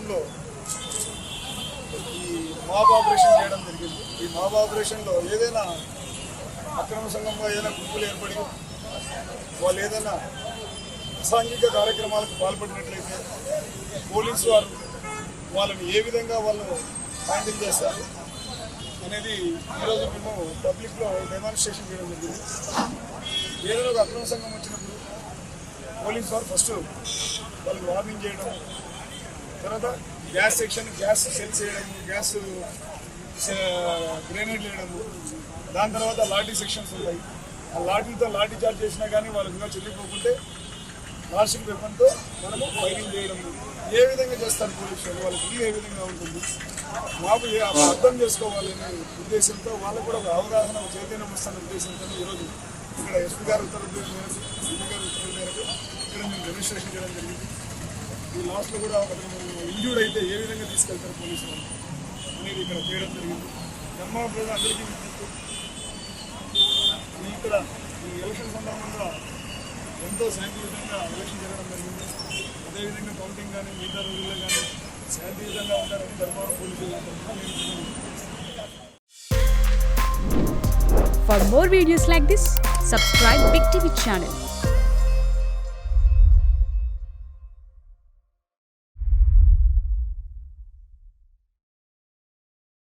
టైంలో ఈ mob operation చేయడం జరిగింది. ఈ మాబ్ ఆపరేషన్లో ఏదైనా అక్రమ సంఘంగా ఏదైనా గుంపులు ఏర్పడి వాళ్ళు ఏదైనా అసాంఘిక కార్యక్రమాలకు పాల్పడినట్లయితే పోలీసు వారు వాళ్ళని ఏ విధంగా వాళ్ళు హ్యాండిల్ చేస్తారు అనేది ఈరోజు మేము పబ్లిక్లో డెమాన్స్ట్రేషన్ చేయడం జరిగింది. ఏదైనా ఒక అక్రమ సంఘం వచ్చినప్పుడు పోలీసు వారు ఫస్ట్ వాళ్ళని వార్నింగ్ చేయడం, తర్వాత గ్యాస్ సెక్షన్ గ్యాస్ సెల్స్ వేయడము, గ్యాస్ గ్రెనేడ్ వేయడము, దాని తర్వాత లాఠీ సెక్షన్స్ ఉంటాయి. ఆ లాఠీతో లాఠీ చార్జ్ చేసినా కానీ వాళ్ళకి ఇంకా చెల్లిపోకుంటే ప్లాస్టిక్ వెపన్తో మనము ఫైరింగ్ చేయడము. ఏ విధంగా చేస్తారు పోలీసులు, వాళ్ళకి ఏ విధంగా ఉంటుంది మాకు అర్థం చేసుకోవాలనే ఉద్దేశంతో వాళ్ళకు కూడా ఒక అవగాహన చైతన్యం వస్తున్న ఉద్దేశంతో ఈరోజు ఇక్కడ ఎస్పీ గారు ఉత్తర్వుల మేరకు, సిపి గారు ఉత్తర్వుల మేరకు ఇక్కడ మేము డెమాన్స్ట్రేషన్ చేయడం జరిగింది. ఈ లాస్ట్లో కూడా ఒక ఇంజూర్డ్ అయితే ఏ విధంగా తీసుకెళ్తారు పోలీసులు అనేది ఇక్కడ చేయడం జరిగింది. ధర్మా ప్రజలు అందరికీ ఇక్కడ ఈ ఎలక్షన్ సందర్భంగా ఎంతో శాంతియుతంగా ఎలక్షన్ జరగడం జరిగింది. అదేవిధంగా కౌంటింగ్ కానీ మిగతా రోజుల్లో కానీ శాంతియుతంగా ఉంటారని ధర్మవరం పోలీసులు. For more videos like this, subscribe Big TV channel.